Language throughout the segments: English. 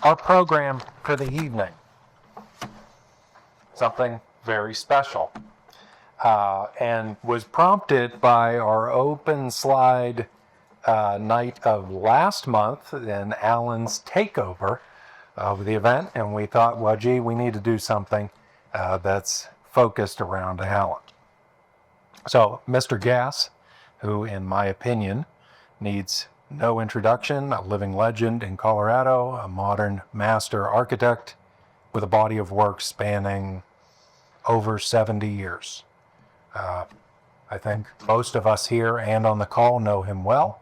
our program for the evening. Something very special. And was prompted by our open slide night of last month and Alan's takeover of the event. And we thought, well, gee, we need to do something that's focused around Alan. So Mr. Gass, who in my opinion needs no introduction, a living legend in Colorado, a modern master architect with a body of work spanning over 70 years. I think most of us here and on the call know him well.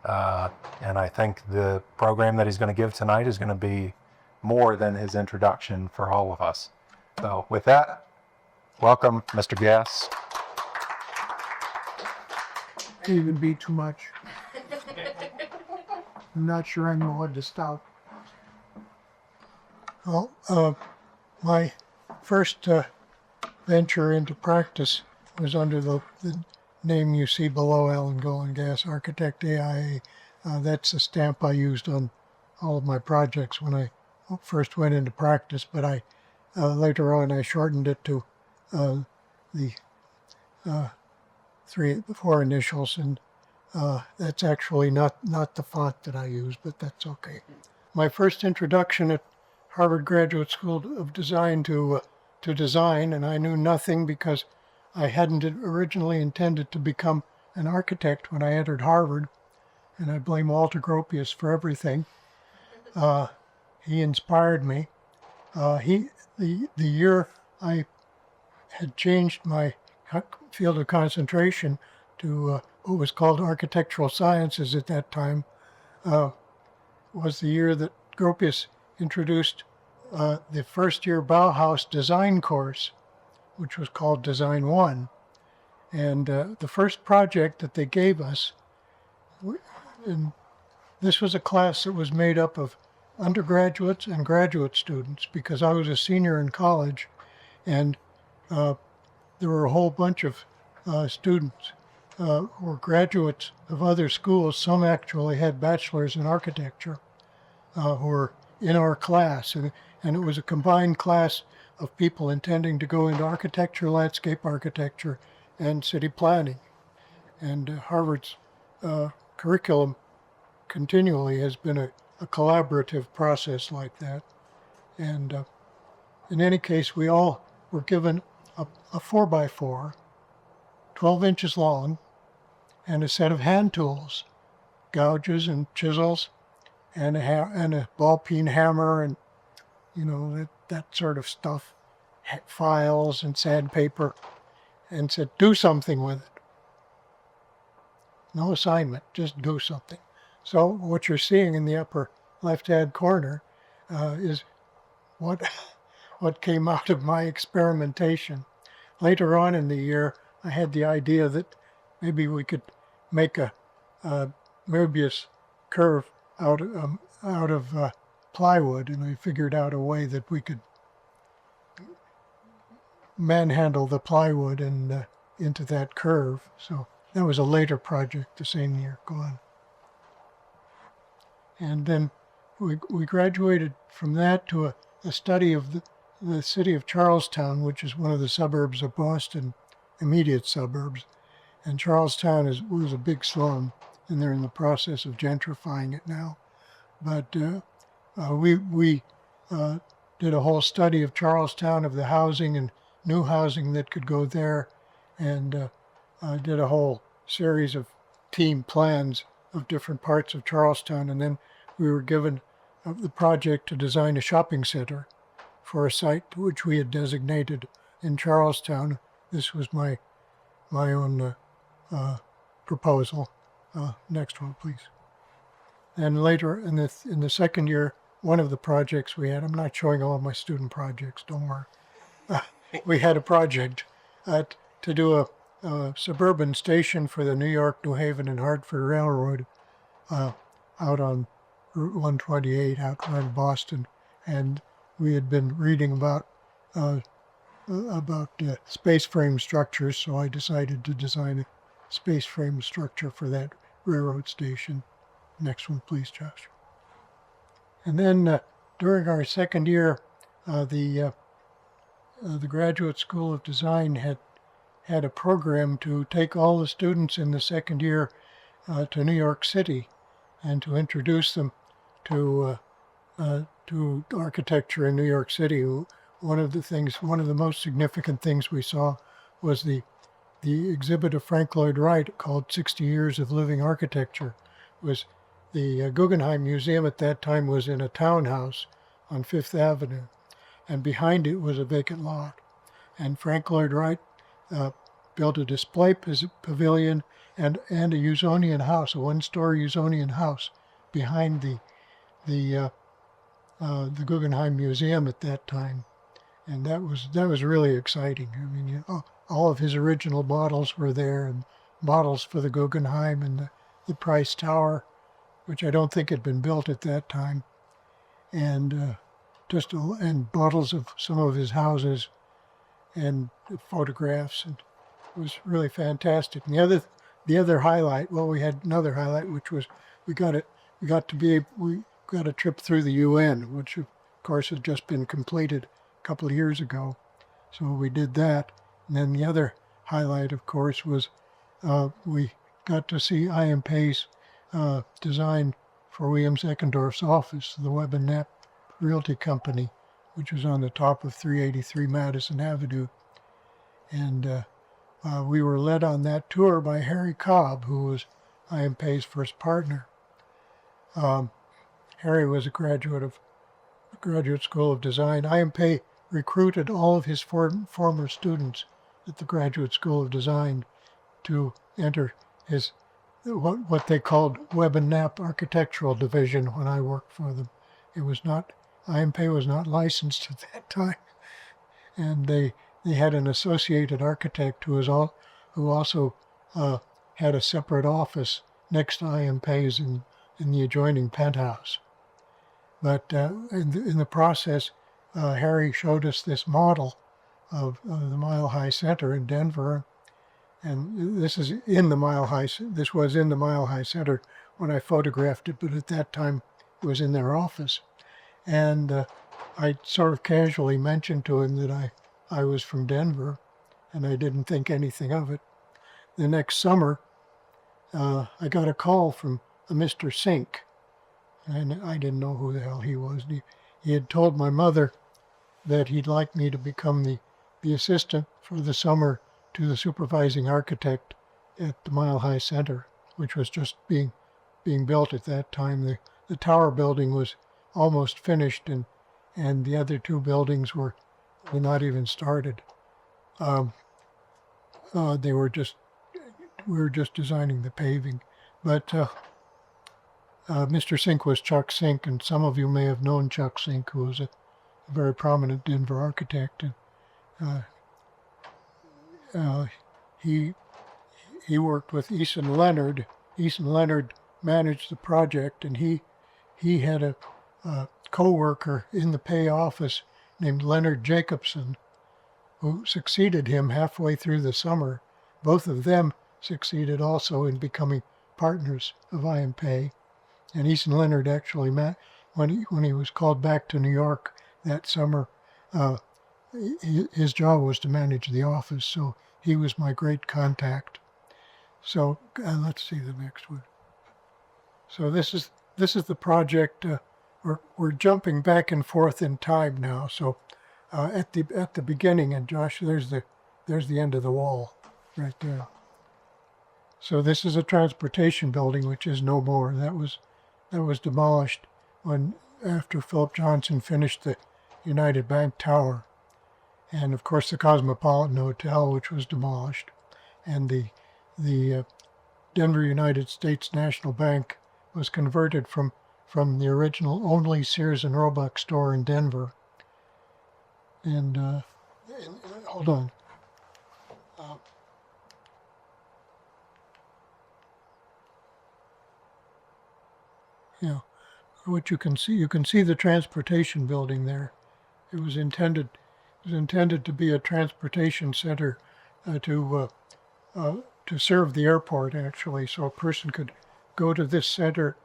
And I think the program that he's going to give tonight is going to be more than his introduction for all of us. So with that, welcome, Mr. Gass. May even be too much. I'm not sure I know when to stop. Well, my first venture into practice was under the name you see below, Alan Golin Gass, Architect AIA. That's the stamp I used on all of my projects when I first went into practice, but I later on I shortened it to the 4 initials, and that's actually not the font that I use, but that's okay. My first introduction at Harvard Graduate School of Design to design, and I knew nothing because I hadn't originally intended to become an architect when I entered Harvard, and I blame Walter Gropius for everything. He inspired me. The year I had changed my field of concentration to what was called architectural sciences at that time, was the year that Gropius introduced the first year Bauhaus design course, which was called Design 1. And the first project that they gave us, and this was a class that was made up of undergraduates and graduate students, because I was a senior in college, and there were a whole bunch of students who were graduates of other schools. Some actually had bachelors in architecture who were in our class, and it was a combined class of people intending to go into architecture, landscape architecture, and city planning. And Harvard's curriculum continually has been a collaborative process like that. And in any case, we all were given a 4x4, 12 inches long, and a set of hand tools, gouges and chisels, and a ball peen hammer, and that sort of stuff, files and sandpaper, and said, do something with it. No assignment, just do something. So what you're seeing in the upper left-hand corner is what came out of my experimentation. Later on in the year, I had the idea that maybe we could make a Möbius curve out of plywood, and I figured out a way that we could manhandle the plywood and into that curve. So that was a later project the same year. Go on. And then we graduated from that to a study of the city of Charlestown, which is one of the suburbs of Boston, immediate suburbs. And Charlestown was a big slum, and they're in the process of gentrifying it now. But we did a whole study of Charlestown, of the housing and new housing that could go there, and did a whole series of team plans of different parts of Charlestown. And then we were given the project to design a shopping center for a site which we had designated in Charlestown. This was my own proposal. Next one, please. And later in the second year, one of the projects we had, I'm not showing all my student projects, don't worry. We had a project to do a suburban station for the New York, New Haven, and Hartford Railroad out on Route 128 outside of Boston. And we had been reading about space frame structures, so I decided to design a space frame structure for that railroad station. Next one, please, Josh. And then during our second year, the Graduate School of Design had a program to take all the students in the second year to New York City and to introduce them to architecture in New York City. One of the most significant things we saw was the exhibit of Frank Lloyd Wright called 60 Years of Living Architecture. Was the Guggenheim Museum at that time was in a townhouse on Fifth Avenue, and behind it was a vacant lot. And Frank Lloyd Wright built a display pavilion and a Usonian house, a one-story Usonian house, behind the Guggenheim Museum at that time, and that was really exciting. I mean, all of his original models were there, and models for the Guggenheim and the Price Tower, which I don't think had been built at that time, and and models of some of his houses and photographs, and it was really fantastic. And the other highlight, well, we had another highlight, which was we got a trip through the UN, which of course had just been completed a couple of years ago. So we did that. And then the other highlight, of course, was we got to see I.M. Pei's design for William Zeckendorf's office, the Webb and Knapp Realty Company, which was on the top of 383 Madison Avenue. And we were led on that tour by Harry Cobb, who was I.M. Pei's first partner. Harry was a graduate of the Graduate School of Design. I.M. Pei recruited all of his former students at the Graduate School of Design to enter his what they called Webb and Knapp Architectural Division when I worked for them. It was not, I.M. Pei was not licensed at that time, and they had an associated architect who also had a separate office next to I.M. Pei's in the adjoining penthouse. But in the process, Harry showed us this model of the Mile High Center in Denver, and this was in the Mile High Center when I photographed it, but at that time it was in their office. And I sort of casually mentioned to him that I was from Denver, and I didn't think anything of it. The next summer, I got a call from a Mr. Sink, and I didn't know who the hell he was. He had told my mother that he'd like me to become the assistant for the summer to the supervising architect at the Mile High Center, which was just being built at that time. The tower building was almost finished, and the other two buildings were not even started. We were just designing the paving, but Mr. Sink was Chuck Sink, and some of you may have known Chuck Sink, who was a very prominent Denver architect. And he worked with Eason Leonard. Eason Leonard managed the project, and he had a co-worker in the Pei office named Leonard Jacobson, who succeeded him halfway through the summer. Both of them succeeded also in becoming partners of I.M. Pei. And Eason Leonard actually met when he was called back to New York that summer. His job was to manage the office, so he was my great contact. So let's see the next one. So this is the project. We're jumping back and forth in time now. So at the beginning, and Josh, there's the end of the wall right there. So this is a transportation building, which is no more. That was demolished after Philip Johnson finished the United Bank Tower, and of course the Cosmopolitan Hotel, which was demolished, and the Denver United States National Bank was converted from the original only Sears and Roebuck store in Denver. And hold on. Yeah, what you can see the transportation building there. It was intended to be a transportation center to serve the airport, actually, so a person could go to this center,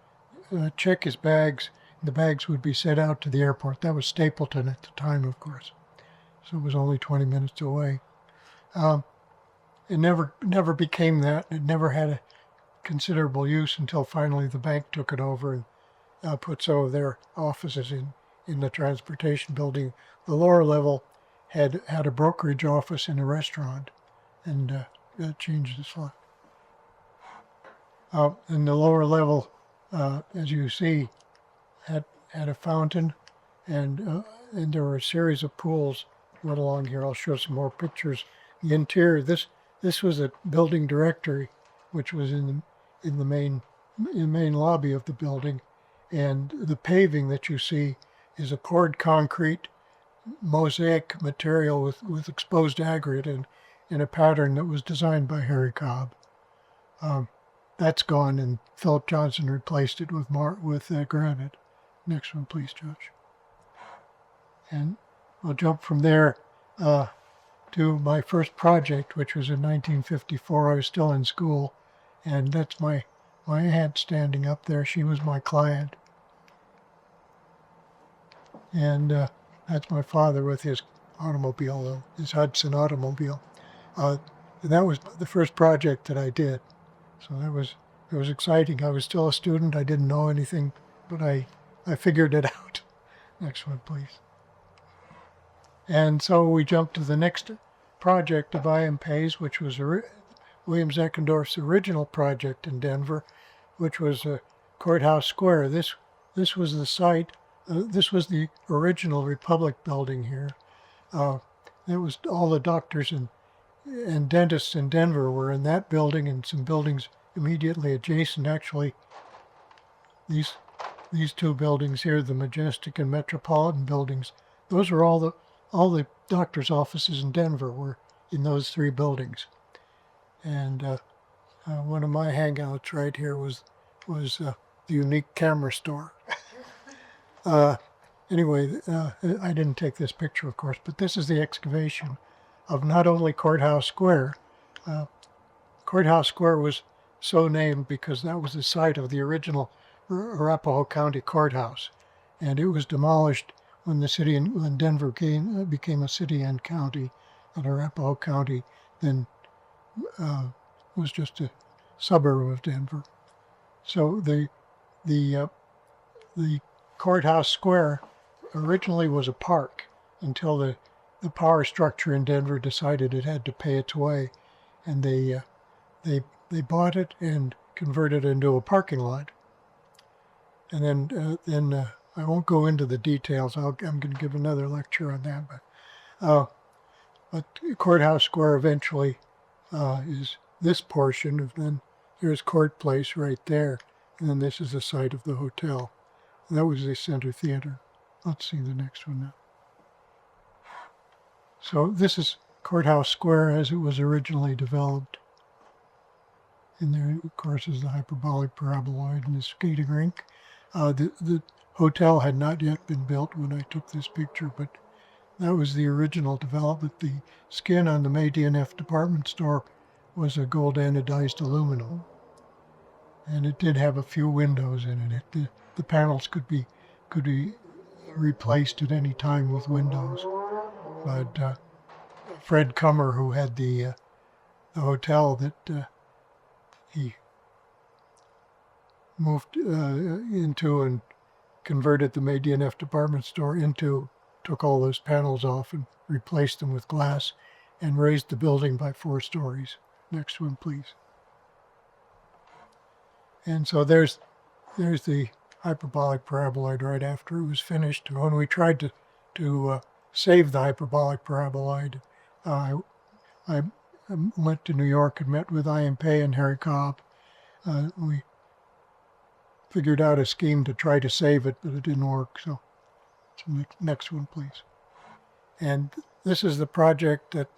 check his bags, The bags would be sent out to the airport. That was Stapleton at the time, of course. So it was only 20 minutes away. It never became that. It never had a considerable use until finally the bank took it over and put some of their offices in the transportation building. The lower level had a brokerage office and a restaurant, and that changed its life. And the lower level, as you see, had a fountain, and there were a series of pools went along here. I'll show some more pictures. The interior, this was a building directory, which was in the main lobby of the building, and the paving that you see is a poured concrete mosaic material with exposed aggregate in a pattern that was designed by Harry Cobb. That's gone, and Philip Johnson replaced it with granite. Next one, please, Judge. And I'll jump from there to my first project, which was in 1954. I was still in school, and that's my aunt standing up there. She was my client. And that's my father with his automobile, his Hudson automobile. And that was the first project that I did. So it was exciting. I was still a student. I didn't know anything, but I figured it out. Next one, please. And so we jumped to the next project of I.M.Pei's, which was William Zeckendorf's original project in Denver, which was Courthouse Square. This was the site. This was the original Republic building here. It was all the doctors and dentists in Denver were in that building, and some buildings immediately adjacent. Actually, these two buildings here, the Majestic and Metropolitan buildings, those were all the doctors' offices in Denver were in those three buildings. And one of my hangouts right here was the unique camera store. Anyway, I didn't take this picture, of course, but this is the excavation of not only Courthouse Square. Courthouse Square was so named because that was the site of the original Arapahoe County Courthouse, and it was demolished when Denver became a city and county, and Arapahoe County then was just a suburb of Denver. So the Courthouse Square originally was a park until the power structure in Denver decided it had to pay its way, and they bought it and converted it into a parking lot. And then I won't go into the details. I'm going to give another lecture on that. But Courthouse Square eventually is this portion, and then there's Court Place right there, and then this is the site of the hotel. And that was the Center Theater. Let's see the next one now. So this is Courthouse Square as it was originally developed. And there, of course, is the hyperbolic paraboloid and the skating rink. The hotel had not yet been built when I took this picture, but that was the original development. The skin on the May D&F department store was a gold anodized aluminum. And it did have a few windows in it. The panels could be replaced at any time with windows. But Fred Kummer, who had the hotel that he moved into and converted the May D&F department store into, took all those panels off and replaced them with glass and raised the building by 4 stories. Next one, please. And so there's the hyperbolic paraboloid right after it was finished. When we tried to save the hyperbolic paraboloid, I went to New York and met with I.M.Pei and Harry Cobb. We figured out a scheme to try to save it, but it didn't work. So next one, please. And this is the project that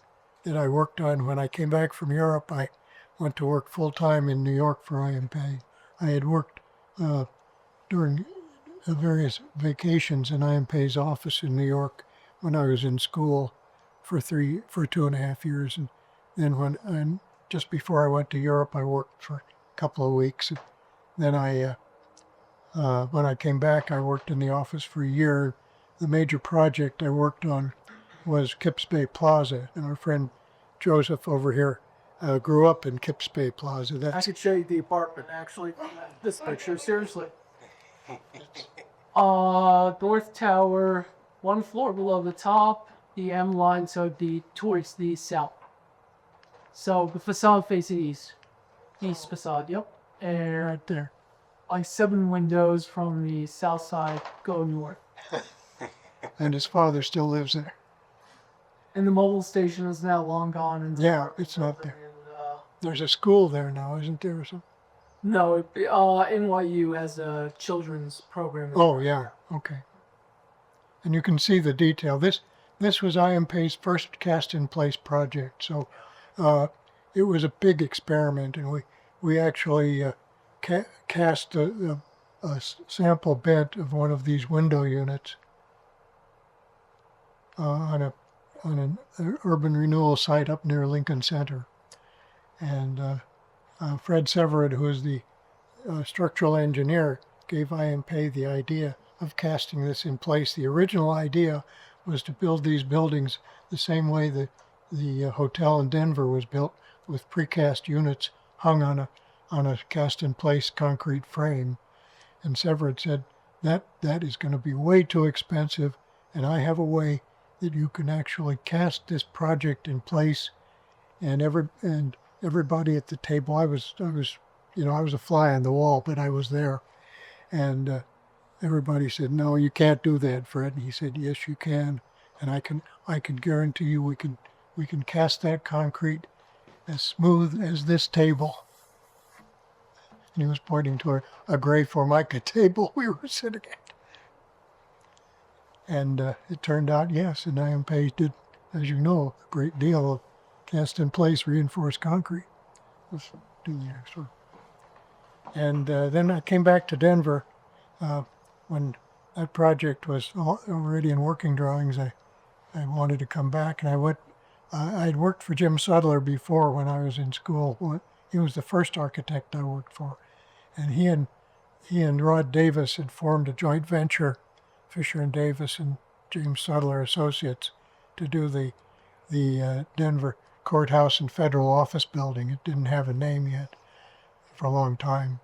I worked on when I came back from Europe. I went to work full-time in New York for I.M.Pei. I had worked during various vacations in I.M.Pei's office in New York when I was in school for 2.5 years, and then just before I went to Europe, I worked for a couple of weeks. And then I When I came back, I worked in the office for a year. The major project I worked on was Kips Bay Plaza, and our friend Joseph over here grew up in Kips Bay Plaza. I could show you the apartment, actually. This picture, seriously. North tower, one floor below the top, the M line, so towards the south. So the facade facing east. East facade, yep. And right there. like 7 windows from the south side go north. And his father still lives there. And the mobile station is now long gone. And Yeah, it's not there. And, There's a school there now, isn't there, or something? no, NYU has a children's program. Oh, yeah, okay. And you can see the detail. This was IMP's first cast-in-place project, so it was a big experiment, and we actually cast a sample bed of one of these window units on an urban renewal site up near Lincoln Center. And Fred Severett, who is the structural engineer, gave IMP the idea of casting this in place. The original idea was to build these buildings the same way the hotel in Denver was built, with precast units hung on a cast-in-place concrete frame. And Severett said, that is going to be way too expensive, and I have a way that you can actually cast this project in place. And everybody at the table, I was a fly on the wall, but I was there. And everybody said, no, you can't do that, Fred. And he said, yes, you can. And I can guarantee you we can cast that concrete as smooth as this table. And he was pointing to a gray Formica table we were sitting at. And it turned out, yes, and IMP did, as you know, a great deal of cast-in-place reinforced concrete. Let's do the next one. And then I came back to Denver when that project was already in working drawings. I wanted to come back, and I'd worked for Jim Sudler before when I was in school. He was the first architect I worked for, and he and Rod Davis had formed a joint venture, Fisher and Davis and James Sudler Associates, to do the Denver Courthouse and Federal Office Building. It didn't have a name yet for a long time.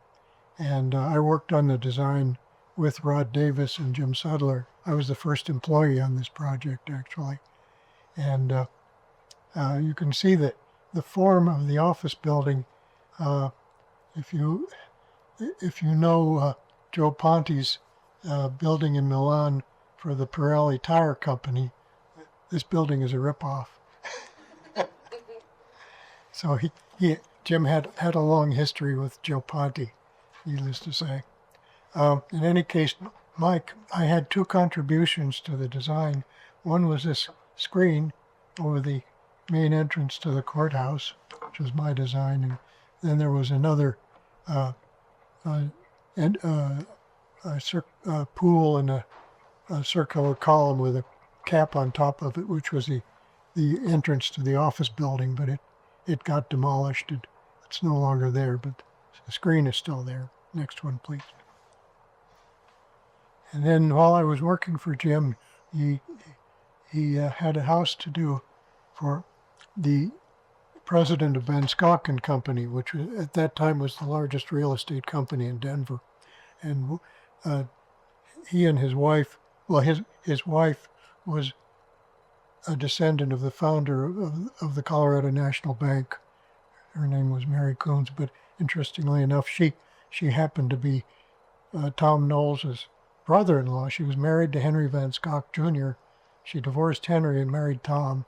And I worked on the design with Rod Davis and Jim Sudler. I was the first employee on this project, actually. And you can see that the form of the office building, if you know Joe Ponte's building in Milan for the Pirelli Tire Company, this building is a ripoff. So Jim had a long history with Joe Ponte, needless to say. In any case, Mike, I had 2 contributions to the design. One was this screen over the main entrance to the courthouse, which was my design, and then there was another pool and a circular column with a cap on top of it, which was the entrance to the office building, but it got demolished. It's no longer there, but the screen is still there. Next one, please. And then while I was working for Jim, he had a house to do for the president of Van Schauken Company, which at that time was the largest real estate company in Denver. And he and his wife, well, his wife was a descendant of the founder of the Colorado National Bank. Her name was Mary Coons, but interestingly enough, she happened to be Tom Knowles' brother-in-law. She was married to Henry Van Schauck Jr. She divorced Henry and married Tom,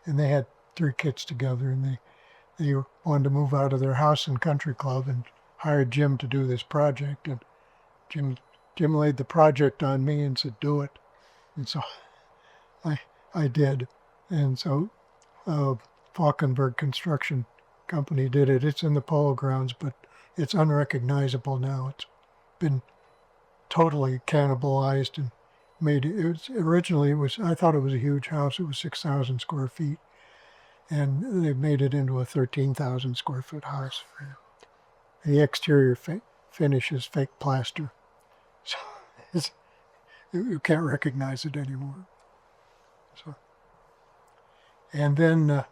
and they had 3 kids together, and they wanted to move out of their house and country club and hired Jim to do this project. And Jim laid the project on me and said, do it. And so I did. And so Falkenberg Construction Company did it. It's in the Polo Grounds, but it's unrecognizable now. It's been totally cannibalized and made. Originally I thought it was a huge house. It was 6,000 square feet, and they made it into a 13,000 square foot house. The exterior finish is fake plaster, So you can't recognize it anymore. So, and then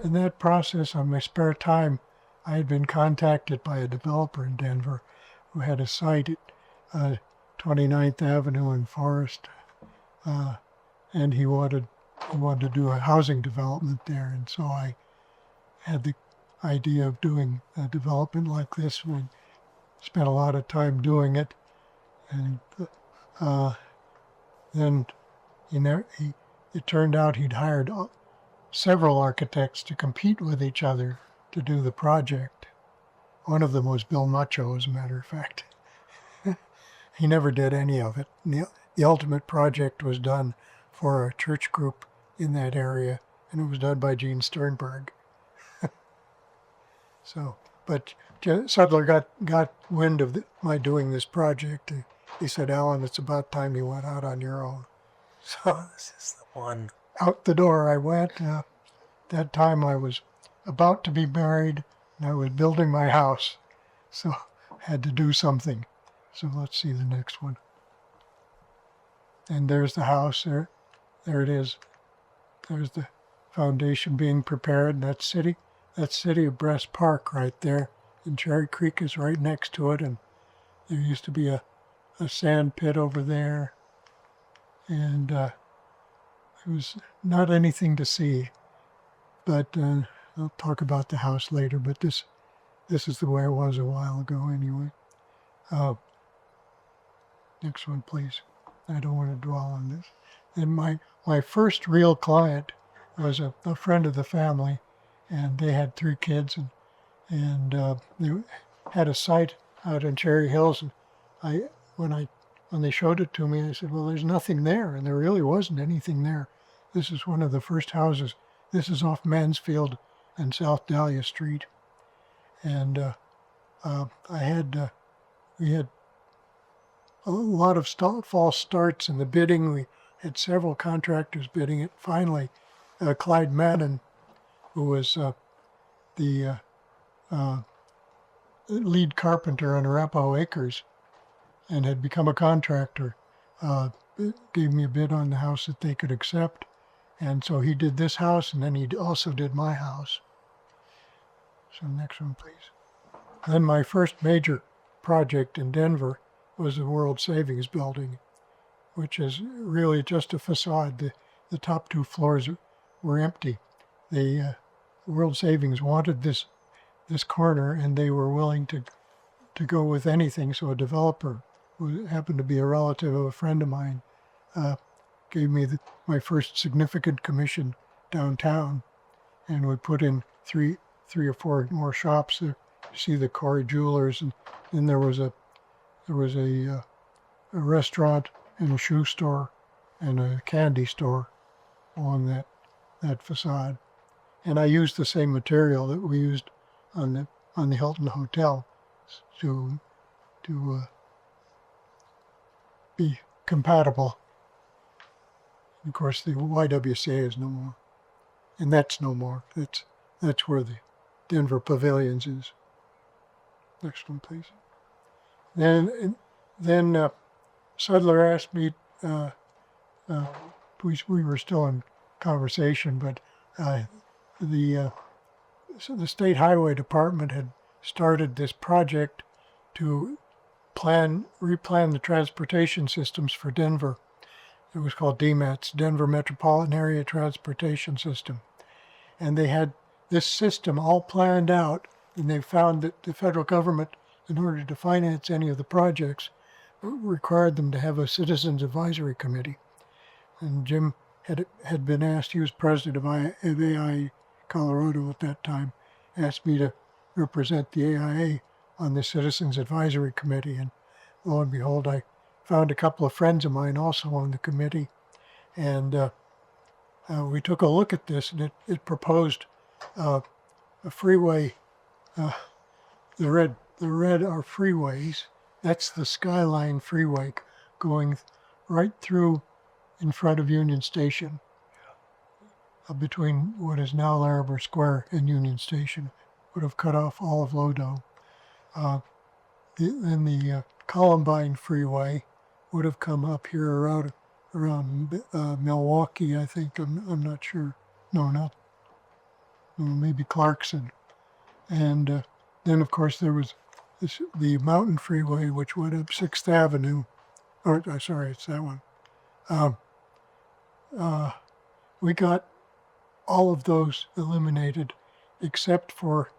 in that process, on my spare time, I had been contacted by a developer in Denver who had a site at 29th Avenue and Forest, and he wanted to do a housing development there, and so I had the idea of doing a development like this. We spent a lot of time doing it, and then it turned out he'd hired several architects to compete with each other to do the project. One of them was Bill Mucho, as a matter of fact. He never did any of it. The ultimate project was done for a church group in that area, and it was done by Gene Sternberg. So, but Sudler got wind of my doing this project. He said, "Alan, it's about time you went out on your own." So This is the one. out the door I went. That time I was about to be married, and I was building my house, so I had to do something. So let's see the next one. And there's the house. There it is. There's the foundation being prepared. And that's City of Brest Park right there. And Cherry Creek is right next to it. And there used to be a sand pit over there. And it was not anything to see. But I'll talk about the house later. But this is the way it was a while ago anyway. Next one, please. I don't want to dwell on this. And my first real client was a friend of the family, and they had 3 kids, and they had a site out in Cherry Hills. And when they showed it to me, I said, "Well, there's nothing there," and there really wasn't anything there. This is one of the first houses. This is off Mansfield and South Dahlia Street, and we had a lot of false starts in the bidding. We had several contractors bidding it. Finally, Clyde Madden, who was the lead carpenter on Arapahoe Acres and had become a contractor, gave me a bid on the house that they could accept. And so he did this house, and then he also did my house. So next one, please. Then my first major project in Denver was the World Savings Building, which is really just a facade. The top 2 floors were empty. The World Savings wanted this corner, and they were willing to go with anything. So a developer, who happened to be a relative of a friend of mine, gave me my first significant commission downtown, and we put in three or four more shops. There, you see the Corey Jewelers, and then there was a restaurant and a shoe store and a candy store on that facade. And I used the same material that we used on the Hilton Hotel to be compatible. Of course, the YWCA is no more, and that's no more. That's where the Denver Pavilions is. Next one, please. Then Sudler asked me. We were still in conversation, but so the State Highway Department had started this project to replan the transportation systems for Denver. It was called DMATS, Denver Metropolitan Area Transportation System. And they had this system all planned out, and they found that the federal government, in order to finance any of the projects, required them to have a Citizens Advisory Committee. And Jim had been asked, he was president of AIA Colorado at that time, asked me to represent the AIA on the Citizens Advisory Committee. And lo and behold, I found a couple of friends of mine also on the committee, and we took a look at this, and it proposed a freeway. The red are freeways. That's the Skyline Freeway going right through in front of Union Station, between what is now Larimer Square and Union Station. Would have cut off all of Lodo. then the Columbine Freeway would have come up here around Milwaukee, I think. I'm not sure. No, not. Or maybe Clarkson. And then, of course, there was the Mountain Freeway, which went up 6th Avenue. Sorry, it's that one. We got all of those eliminated except for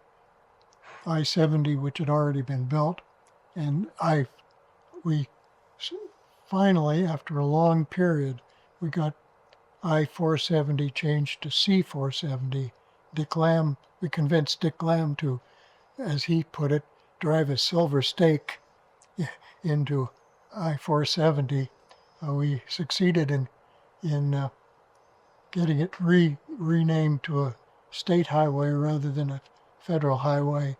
I-70, which had already been built. And we finally, after a long period, we got I-470 changed to C-470. We convinced Dick Lamb to, as he put it, drive a silver stake into I-470. We succeeded in getting it renamed to a state highway rather than a federal highway.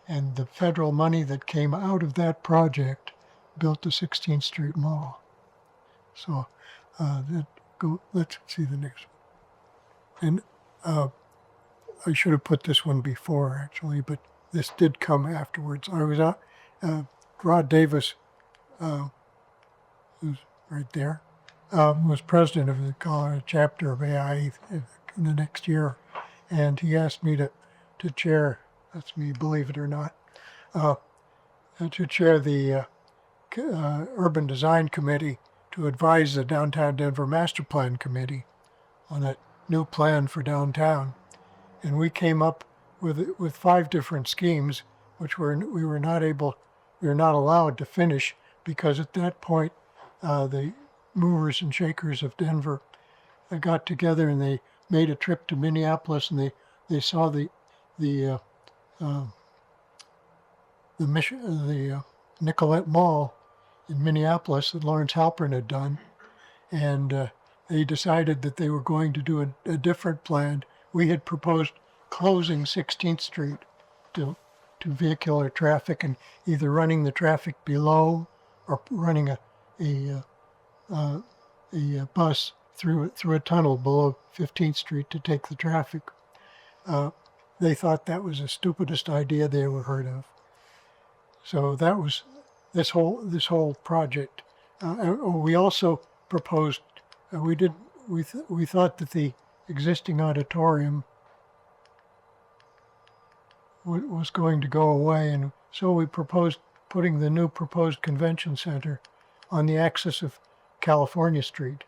And the federal money that came out of that project built the 16th Street Mall. So let's see the next one. And I should have put this one before, actually, but this did come afterwards. I was out, Rod Davis, who's right there, was president of the Golin Chapter of AIE in the next year, and he asked me to chair, that's me, believe it or not, to chair the Urban Design Committee to advise the Downtown Denver Master Plan Committee on a new plan for downtown. And we came up with 5 different schemes, which we were not allowed to finish because at that point the movers and shakers of Denver got together and they made a trip to Minneapolis and they saw the Nicollet Mall in Minneapolis that Lawrence Halpern had done, and they decided that they were going to do a different plan. We had proposed closing 16th Street to vehicular traffic and either running the traffic below or running a bus through a tunnel below 15th Street to take the traffic. They thought that was the stupidest idea they ever heard of. So that was this whole project. We also proposed. We thought that the existing auditorium was going to go away, and so we proposed putting the new proposed convention center on the axis of California Street.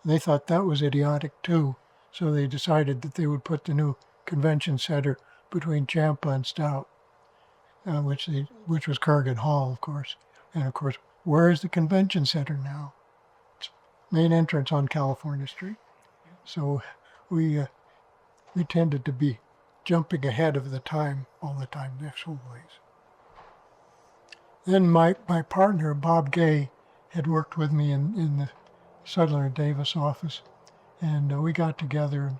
And they thought that was idiotic too, so they decided that they would put the new convention center between Champa and Stout, which was Kurgan Hall, of course. And of course, where is the convention center now? It's main entrance on California Street. So we tended to be jumping ahead of the time all the time. Next one, please. Then my partner, Bob Gay, had worked with me in the Sudler and Davis office, and we got together.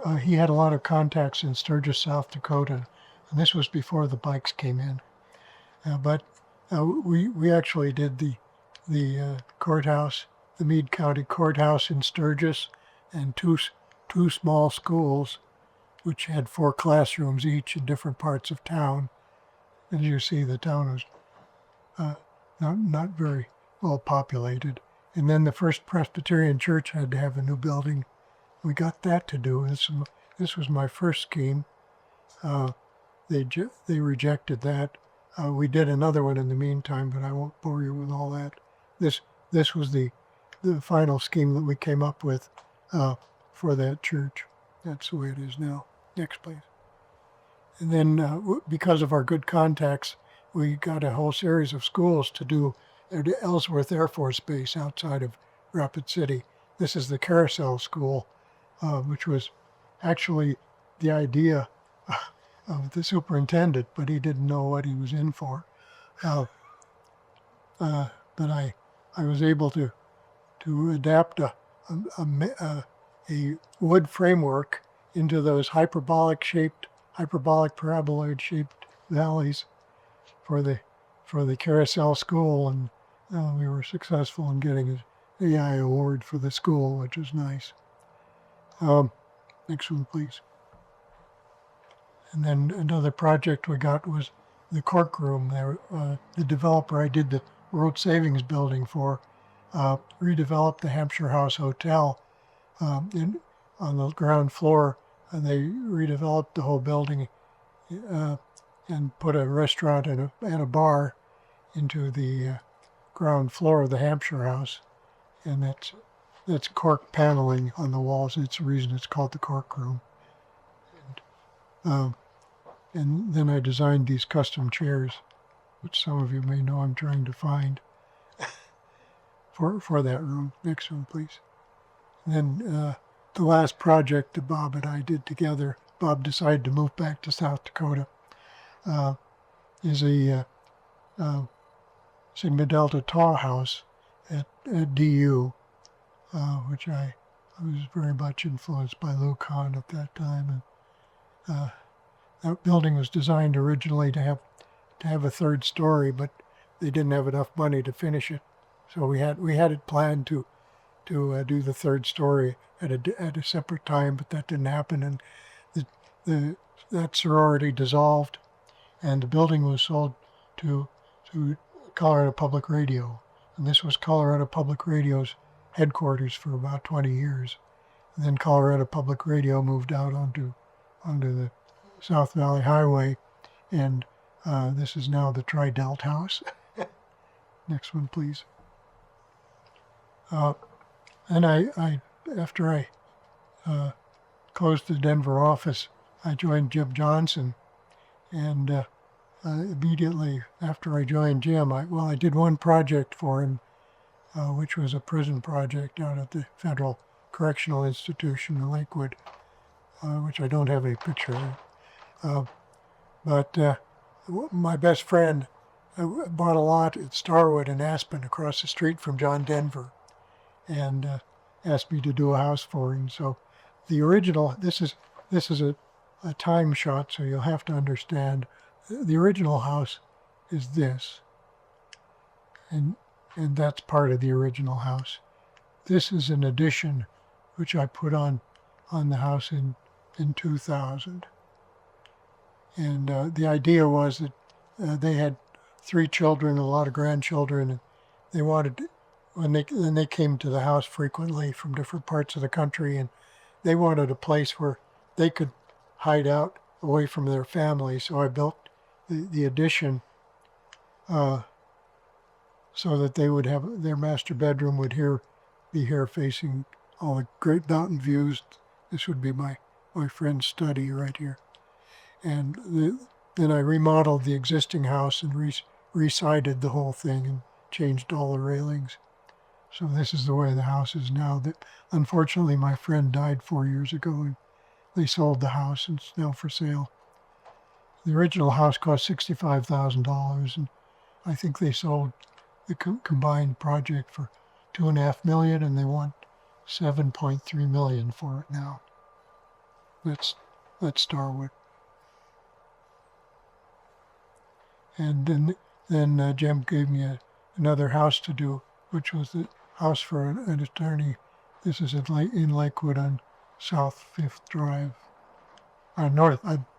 And he had a lot of contacts in Sturgis, South Dakota, and this was before the bikes came in. But we actually did the courthouse, the Meade County Courthouse in Sturgis, and two small schools, which had 4 classrooms each in different parts of town. As you see, the town was not very well populated. And then the First Presbyterian Church had to have a new building. We got that to do. This was my first scheme. They rejected that. We did another one in the meantime, but I won't bore you with all that. This was the final scheme that we came up with for that church. That's the way it is now. Next, please. And then because of our good contacts, we got a whole series of schools to do at Ellsworth Air Force Base outside of Rapid City. This is the Carousel School, which was actually the idea of the superintendent, but he didn't know what he was in for. But I was able to adapt a wood framework into those hyperbolic paraboloid shaped valleys for the Carousel School, and we were successful in getting an AI award for the school, which was nice. Next one, please. And then another project we got was cork room there. The developer I did the road savings building for redeveloped the Hampshire House Hotel on the ground floor. And they redeveloped the whole building and put a restaurant and a bar into the ground floor of the Hampshire House. And that's cork paneling on the walls. It's the reason it's called the cork room. And then I designed these custom chairs, which some of you may know I'm trying to find for that room. Next one, please. And then the last project that Bob and I did together, Bob decided to move back to South Dakota, is a Sigma Delta Tau house at DU, which I was very much influenced by Lou Kahn at that time. And that building was designed originally to have a third story, but they didn't have enough money to finish it. So we had it planned to do the third story at a separate time, but that didn't happen, and that sorority dissolved, and the building was sold to Colorado Public Radio, and this was Colorado Public Radio's headquarters for about 20 years. And then Colorado Public Radio moved out onto the South Valley Highway, and this is now the Tri-Delt House. Next one, please. And after I closed the Denver office, I joined Jim Johnson, and immediately after I joined Jim, I did one project for him, which was a prison project out at the Federal Correctional Institution in Lakewood, which I don't have a picture of. But my best friend bought a lot at Starwood in Aspen across the street from John Denver, and asked me to do a house for him. So the original, this is a time shot, so you'll have to understand. The original house is this, and that's part of the original house. This is an addition which I put on the house in 2000. And the idea was that they had 3 children, a lot of grandchildren, and they wanted, when they came to the house frequently from different parts of the country, and they wanted a place where they could hide out away from their family. So I built the addition so that they would have their master bedroom would be here facing all the great mountain views. This would be my friend's study right here. And then I remodeled the existing house and resided the whole thing and changed all the railings. So this is the way the house is now. Unfortunately, my friend died 4 years ago, and they sold the house, and it's now for sale. The original house cost $65,000, and I think they sold the combined project for $2.5 million, and they want $7.3 million for it now. That's Starwood. And then Jim gave me another house to do, which was the house for an attorney. This is in Lakewood on South 5th Drive,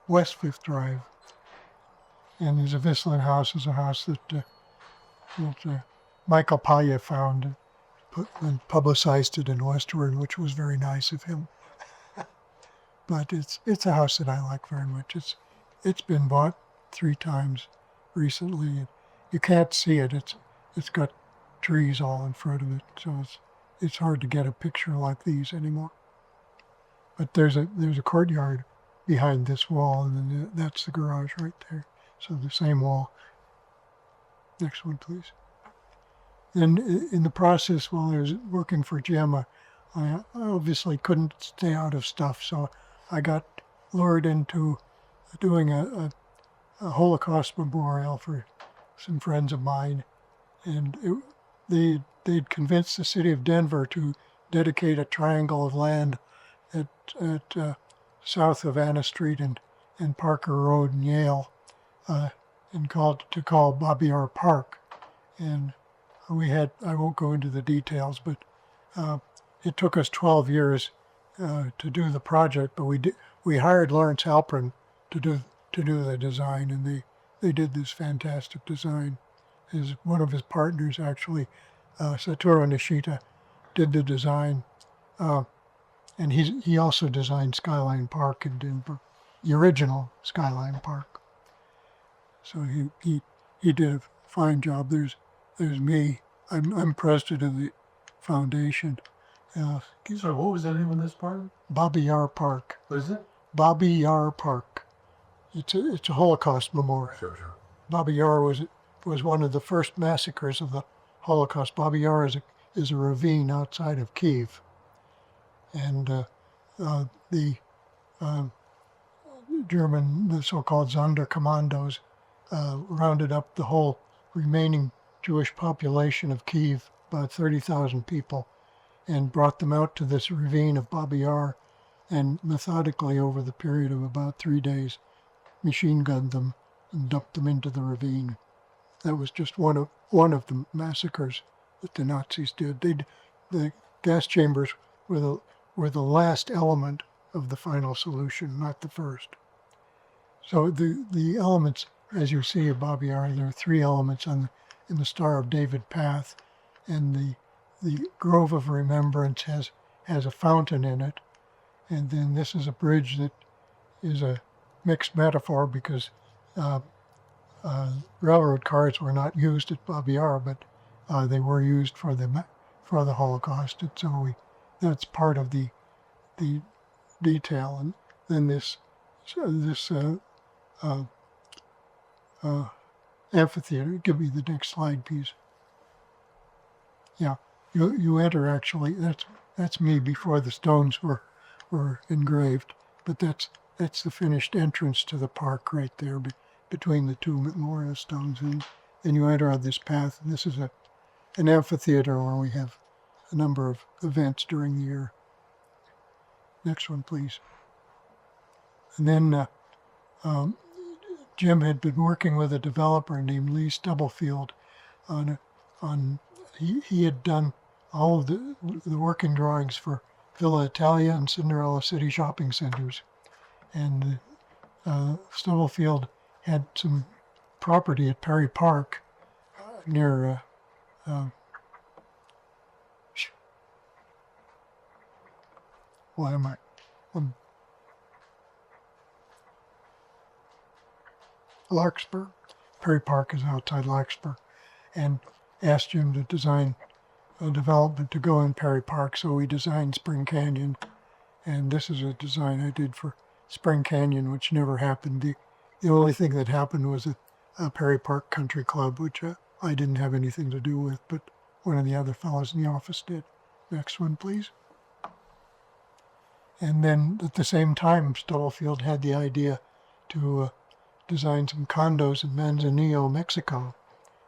West 5th Drive. And there's a Vislin house, is a house that Michael Paya found and publicized it in Westward, which was very nice of him. But it's a house that I like very much. It's been bought 3 times recently. You can't see it. It's got trees all in front of it, so it's hard to get a picture like these anymore. But there's a courtyard behind this wall, and then that's the garage right there. So the same wall. Next one, please. Then in the process, while I was working for Jim, I obviously couldn't stay out of stuff, so I got lured into doing a Holocaust memorial for some friends of mine, and they'd convinced the city of Denver to dedicate a triangle of land at south of Anna Street and Parker Road in Yale, and call Bobby R. Park. And I won't go into the details, but it took us 12 years to do the project, but we hired Lawrence Halprin to do the design, and they did this fantastic design. One of his partners, actually, Satoru Nishita, did the design, and he also designed Skyline Park in Denver, the original Skyline Park. So he did a fine job. There's me. I'm president of the foundation. Sorry, what was the name of this park? Bobby Yar Park. What is it? Bobby Yar Park. It's a Holocaust memorial. Sure. Bobby Yar was one of the first massacres of the Holocaust. Bobby Yar is a ravine outside of Kiev, and the the so-called Sonderkommandos, rounded up the whole remaining Jewish population of Kiev, about 30,000 people, and brought them out to this ravine of Bobby Yar, and methodically over the period of about 3 days, machine gunned them and dumped them into the ravine. That was just one of the massacres that the Nazis did. The gas chambers were the last element of the final solution, not the first. So the elements, as you see at Bobby Yar, there are 3 elements in the Star of David path, and the Grove of Remembrance has a fountain in it, and then this is a bridge that is a mixed metaphor because railroad cars were not used at Bobby Yar, but they were used for the Holocaust, and so that's part of the detail. And then this amphitheater. Give me the next slide, please. Yeah, you enter actually. That's me before the stones were engraved, but that's the finished entrance to the park right there between the 2 memorial stones, and then you enter on this path. And this is an amphitheater where we have a number of events during the year. Next one, please. And then Jim had been working with a developer named Lee Stubblefield he had done all of the working drawings for Villa Italia and Cinderella City shopping centers. And Stubblefield had some property at Perry Park near Larkspur. Perry Park is outside Larkspur, and asked Jim to design a development to go in Perry Park. So we designed Spring Canyon, and this is a design I did for Spring Canyon, which never happened. The only thing that happened was a Perry Park Country Club, which I didn't have anything to do with, but one of the other fellows in the office did. Next one, please. And then at the same time, Stubblefield had the idea to design some condos in Manzanillo, Mexico,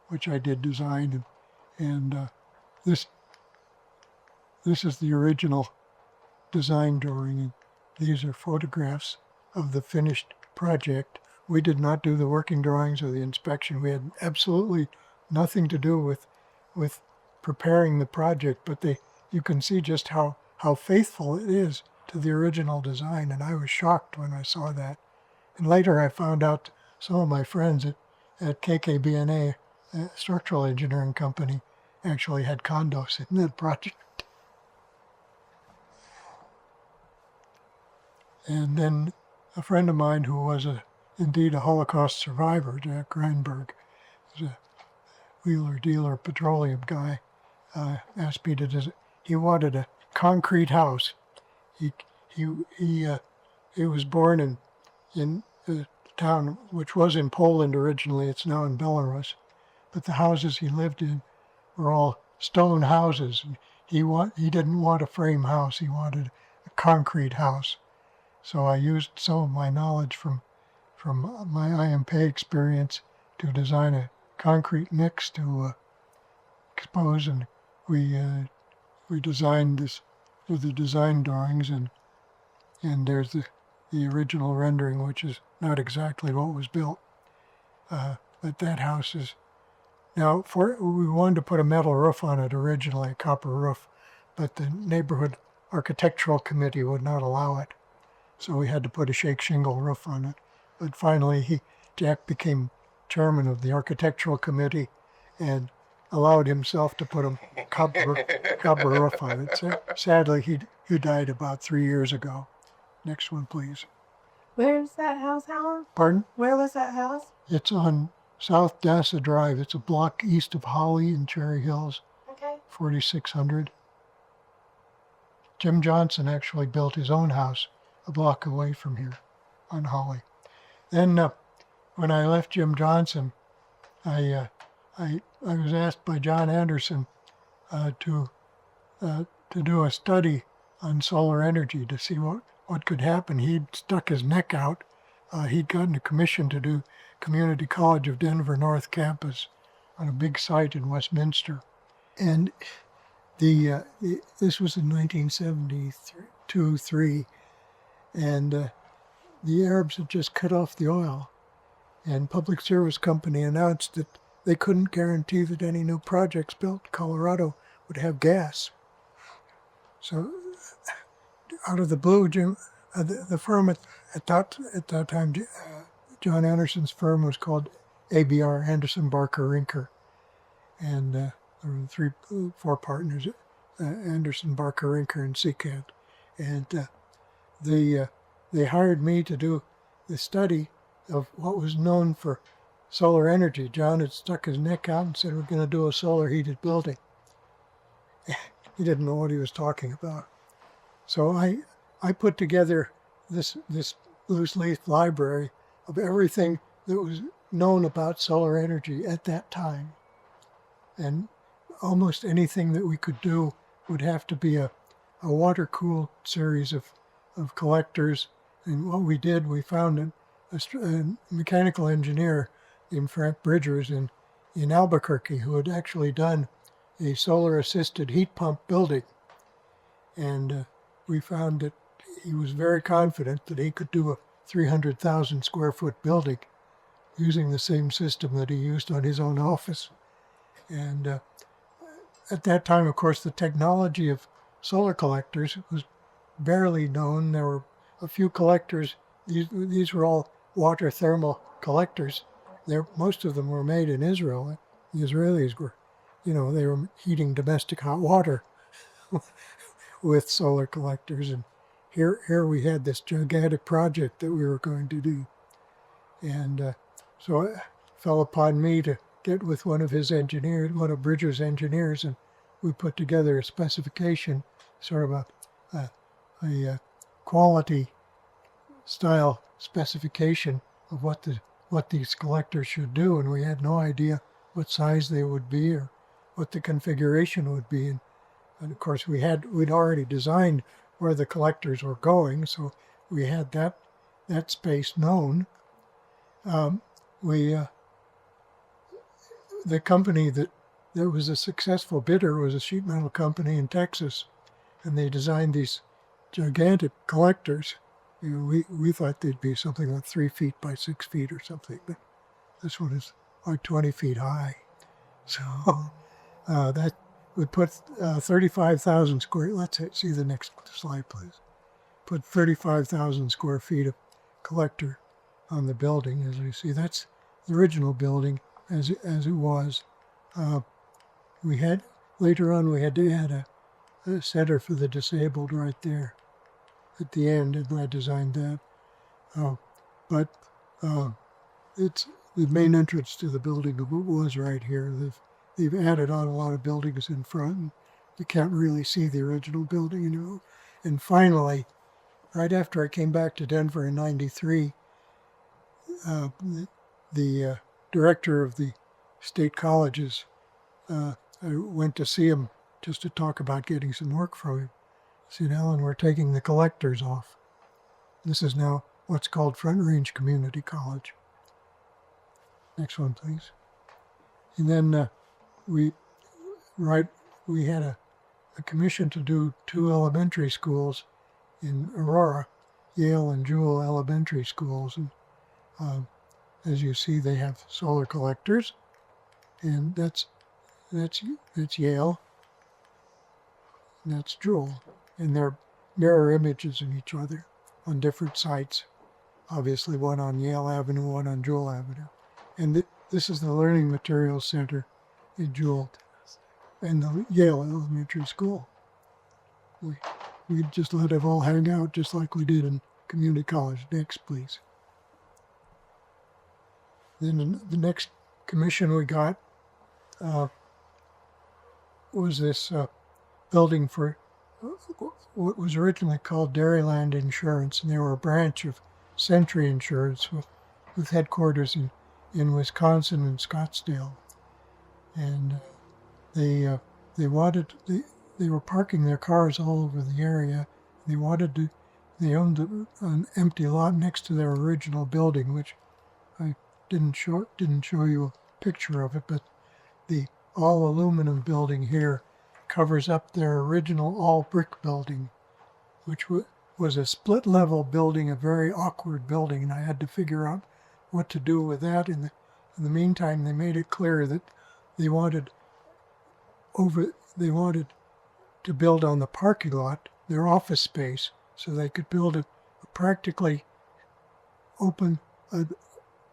which I did design, and this is the original design drawing, and these are photographs of the finished project. We did not do the working drawings or the inspection. We had absolutely nothing to do with preparing the project, but you can see just how faithful it is to the original design, and I was shocked when I saw that. And later I found out some of my friends at KKBNA, a structural engineering company, actually had condos in that project. And then a friend of mine who was indeed a Holocaust survivor, Jack Greinberg, was a wheeler-dealer petroleum guy, asked me to design. He wanted a concrete house. He was born in a town which was in Poland originally. It's now in Belarus, but the houses he lived in were all stone houses. He didn't want a frame house. He wanted a concrete house. So I used some of my knowledge from my IMP experience to design a concrete mix to expose, and we designed this with the design drawings, and there's the original rendering, which is not exactly what was built, but that house is now. We wanted to put a metal roof on it originally, a copper roof, but the neighborhood architectural committee would not allow it, so we had to put a shake shingle roof on it. But finally, Jack became chairman of the architectural committee and allowed himself to put a copper roof on it. So, sadly, he died about 3 years ago. Next one, please. Where's that house, Howard? Pardon? Where was that house? It's on South Dassa Drive. It's a block east of Holly in Cherry Hills, Okay. 4600. Jim Johnson actually built his own house a block away from here on Holly. Then when I left Jim Johnson, I was asked by John Anderson to do a study on solar energy to see what could happen. He'd stuck his neck out. He'd gotten a commission to do Community College of Denver North Campus on a big site in Westminster. And this was in 1972-3, and the Arabs had just cut off the oil, and Public Service Company announced that they couldn't guarantee that any new projects built in Colorado would have gas. So, out of the blue, the firm at that time, John Anderson's firm was called ABR, Anderson, Barker, Rinker, and there were four partners, Anderson, Barker, Rinker, and Seacat, and they hired me to do the study of what was known for solar energy. John had stuck his neck out and said, "We're going to do a solar heated building." He didn't know what he was talking about. So I put together this loose leaf library of everything that was known about solar energy at that time. And almost anything that we could do would have to be a water-cooled series of collectors. And what we did, we found a mechanical engineer named Frank Bridgers in Albuquerque who had actually done a solar-assisted heat pump building. And we found that he was very confident that he could do a 300,000 square foot building using the same system that he used on his own office. And at that time, of course, the technology of solar collectors was barely known. There were a few collectors. These were all water thermal collectors. Most of them were made in Israel. The Israelis were, they were heating domestic hot water with solar collectors. And here we had this gigantic project that we were going to do. And so it fell upon me to get with one of Bridger's engineers, and we put together a specification, sort of a quality style specification of what these collectors should do, and we had no idea what size they would be or what the configuration would be. And of course, we'd already designed where the collectors were going, so we had that space known. The company that was a successful bidder was a sheet metal company in Texas, and they designed these gigantic collectors. We thought they'd be something like 3 feet by 6 feet or something, but this one is like 20 feet high. So that would put 35,000 square. Let's see the next slide, please. Put 35,000 square feet of collector on the building. As you see, that's the original building as it was. Later on we had to add a center for the disabled right there at the end, and I designed that. But it's the main entrance to the building was right here. They've added on a lot of buildings in front, and you can't really see the original building, And finally, right after I came back to Denver in '93, the director of the state colleges, I went to see him just to talk about getting some work from him. He said, "Alan, we're taking the collectors off. This is now what's called Front Range Community College." Next one, please. And then we had a commission to do 2 elementary schools in Aurora, Yale and Jewell Elementary Schools. And as you see, they have solar collectors, and that's Yale, and that's Jewell, and they're mirror images of each other on different sites. Obviously, one on Yale Avenue, one on Jewell Avenue, and this is the Learning Materials Center in Jewel and the Yale Elementary School. We just let it all hang out just like we did in community college. Next, please. Then the next commission we got was this building for what was originally called Dairyland Insurance, and they were a branch of Century Insurance with headquarters in Wisconsin and Scottsdale. And they were parking their cars all over the area. They owned an empty lot next to their original building, which I didn't show you a picture of it, but the all aluminum building here covers up their original all brick building, which was a split level building, a very awkward building, and I had to figure out what to do with that. In the meantime, they made it clear that they wanted to build on the parking lot, their office space, so they could build a practically open,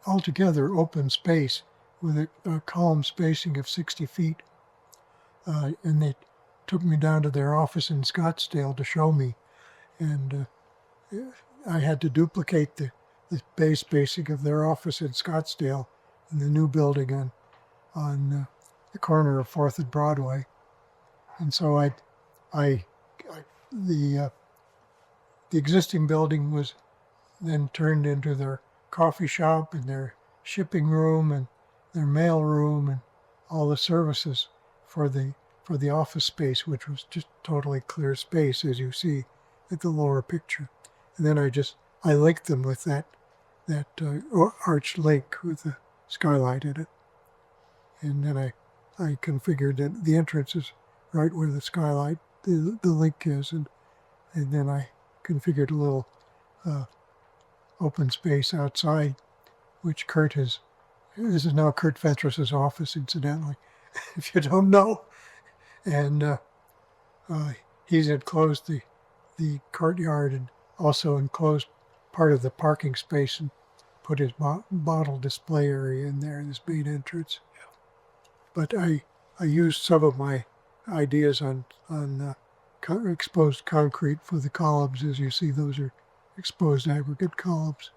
altogether open space with a column spacing of 60 feet. And they took me down to their office in Scottsdale to show me. And I had to duplicate the base spacing of their office in Scottsdale in the new building on the corner of 4th and Broadway. And so the existing building was then turned into their coffee shop and their shipping room and their mail room and all the services for the office space, which was just totally clear space, as you see at the lower picture. And then I linked them with that arched link with the skylight in it. And then I configured that the entrance is right where the skylight, the link is, and then I configured a little open space outside, which this is now Kurt Ventress's office, incidentally, if you don't know. And he's enclosed the courtyard and also enclosed part of the parking space and put his bottle display area in there in this main entrance. But I used some of my ideas on exposed concrete for the columns. As you see, those are exposed aggregate columns.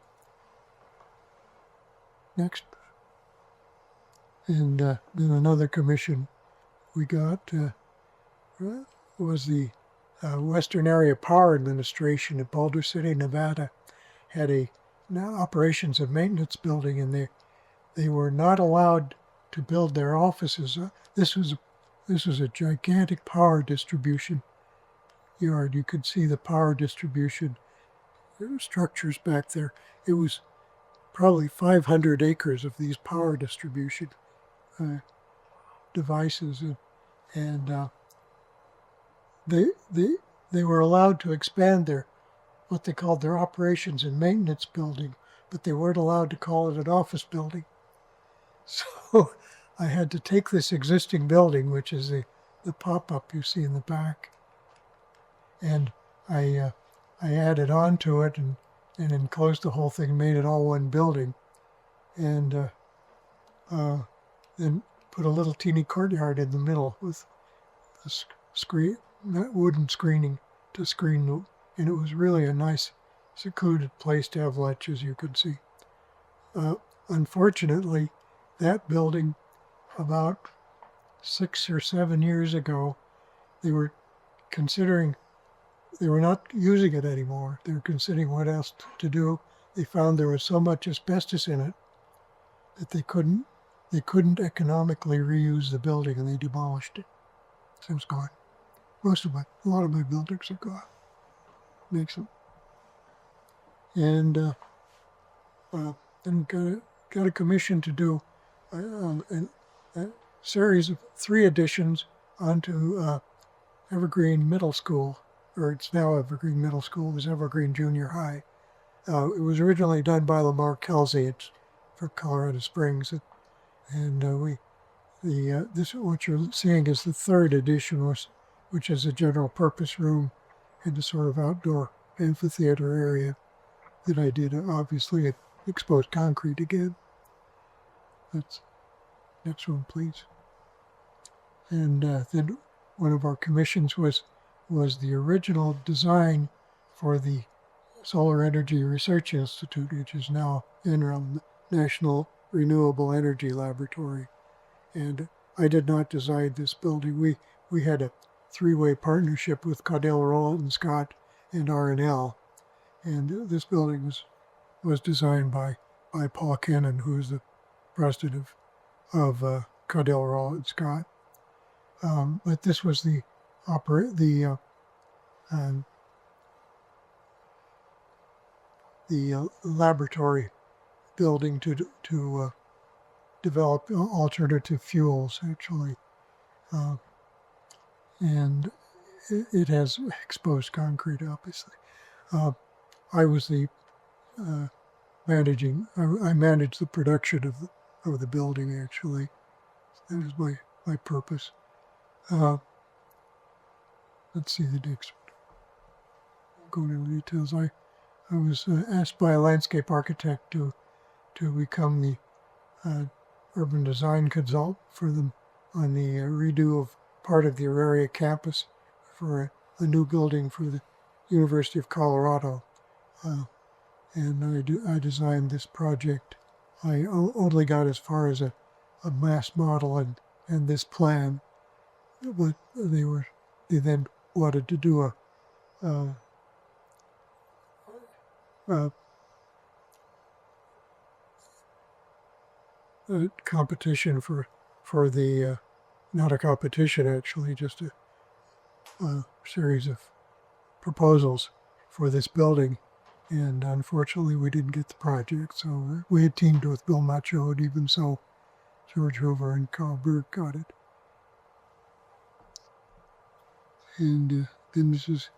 Next. And then another commission we got was the Western Area Power Administration in Boulder City, Nevada, had a operations and maintenance building, and they were not allowed to build their offices. This was a gigantic power distribution yard. You could see the power distribution structures back there. It was probably 500 acres of these power distribution devices, and they were allowed to expand what they called their operations and maintenance building, but they weren't allowed to call it an office building. So I had to take this existing building, which is the pop-up you see in the back, and I added on to it and enclosed the whole thing, made it all one building, and then put a little teeny courtyard in the middle with a wooden screening to screen, and it was really a nice secluded place to have lunch, as you can see. Unfortunately, that building, about 6 or 7 years ago, they were not using it anymore. They were considering what else to do. They found there was so much asbestos in it that they couldn't economically reuse the building, and they demolished it. So it's gone. A lot of my buildings are gone. Makes them. And then got a commission to do a series of 3 additions onto Evergreen Middle School, or it's now Evergreen Middle School. It was Evergreen Junior High. It was originally done by Lamar Kelsey. It's from Colorado Springs, and this what you're seeing is the 3rd edition, which is a general purpose room and a sort of outdoor amphitheater area that I did. Obviously, it exposed concrete again. That's next one, please. And then one of our commissions was the original design for the Solar Energy Research Institute, which is now interim National Renewable Energy Laboratory. And I did not design this building. We had a three-way partnership with Caudell Rowland and Scott and R&L. And this building was designed by Paul Kennan, who is the president of Caudell Rowland and Scott. But this was the laboratory building to develop alternative fuels, actually. And it has exposed concrete, obviously. I was the I managed the production of the building, actually. That was my purpose. Let's see the next one. Go into the details. I was asked by a landscape architect to become the urban design consultant for them on the redo of part of the Auraria campus for a new building for the University of Colorado. And I designed this project. I only got as far as a mass model and this plan, but they then wanted to do a competition for the not a competition, actually, just a series of proposals for this building. And unfortunately, we didn't get the project. So we had teamed with Bill Macho, and even so, George Hoover and Carl Berg got it. And then this is,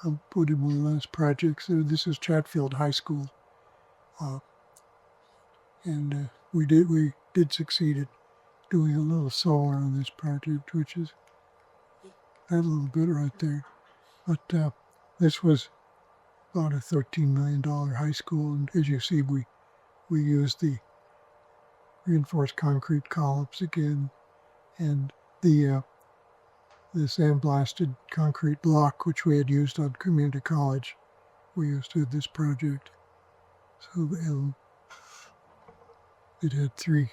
I'll put in one of the last projects. This is Chatfield High School. And we did succeed at doing a little solar on this project, which is that little bit right there. But this was about a $13 million high school, and as you see, we used the reinforced concrete columns again, and the sandblasted concrete block, which we had used on community college, we used to this project. So it had three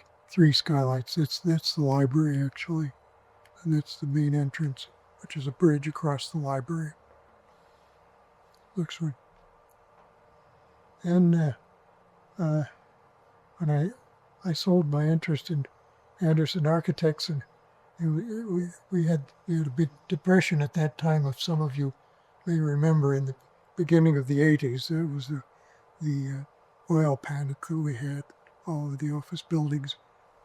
skylights. That's the library, actually, and that's the main entrance, which is a bridge across the library. Looks right. And when I sold my interest in Anderson Architects, and we had a big depression at that time, if some of you may remember, in the beginning of the 80s. There was the oil panic that we had, all of the office buildings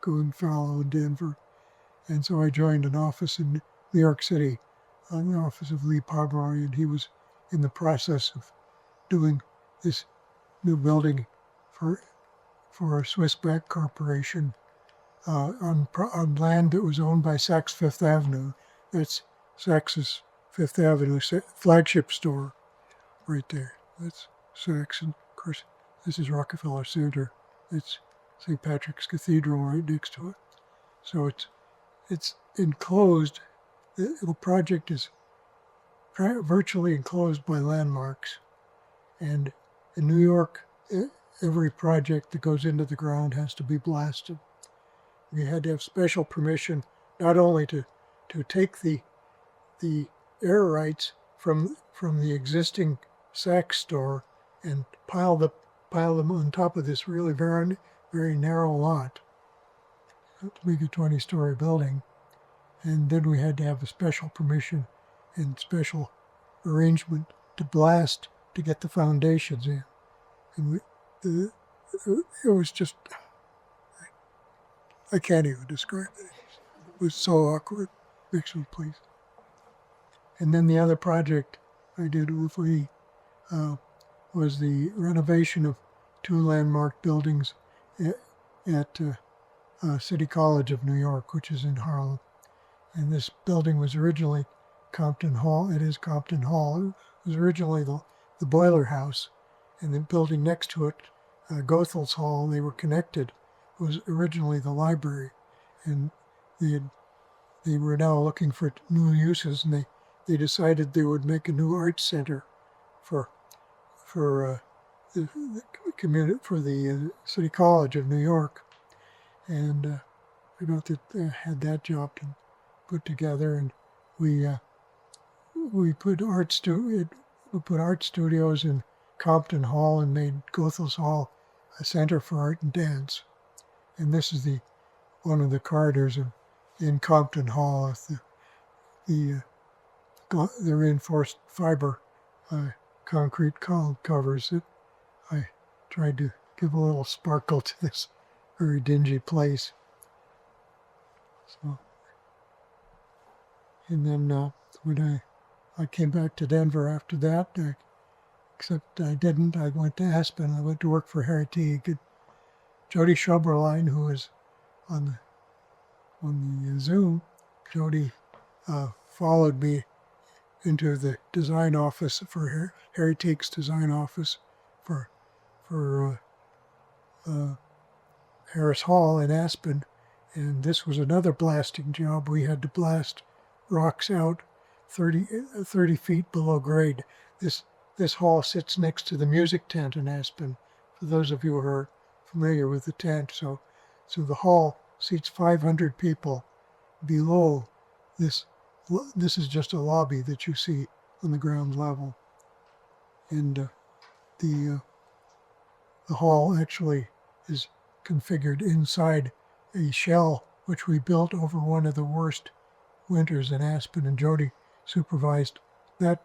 going fallow in Denver. And so I joined an office in New York City, the office of Lee Pomeroy, and he was in the process of doing this new building for a Swiss bank corporation on land that was owned by Saks Fifth Avenue. That's Saks' Fifth Avenue flagship store right there. That's Saks, and of course this is Rockefeller Center. It's St. Patrick's Cathedral right next to it. So it's enclosed. The project is virtually enclosed by landmarks. And in New York, every project that goes into the ground has to be blasted. We had to have special permission not only to take the air rights from the existing Saks store and pile them on top of this really very, very narrow lot to make a 20-story building. And then we had to have a special permission and special arrangement to blast to get the foundations in. And it was just, I can't even describe it. It was so awkward. Next one, please. And then the other project I did with Lee was the renovation of two landmark buildings at City College of New York, which is in Harlem. And this building was originally Compton Hall. It is Compton Hall. It was originally the boiler house, and the building next to it, Gothel's Hall. They were connected was originally the library, and they were now looking for new uses, and they decided they would make a new arts center for the community, for the City College of New York, and I got that had that job to put together, and we put art studios in Compton Hall and made Courthouse Hall a center for art and dance. And this is one of the corridors in Compton Hall with the reinforced fiber concrete column covers it. I tried to give a little sparkle to this very dingy place. So, and then when I came back to Denver after that, except I didn't. I went to Aspen. I went to work for Harry Teague. Jody Schoberlein, who was on the Zoom, Jody followed me into the design office for Harry Teague's design office for Harris Hall in Aspen, and this was another blasting job. We had to blast rocks out 30 feet below grade. This hall sits next to the music tent in Aspen, for those of you who are familiar with the tent. So the hall seats 500 people. Below this is just a lobby that you see on the ground level. And the hall actually is configured inside a shell which we built over one of the worst winters in Aspen, and Jody supervised the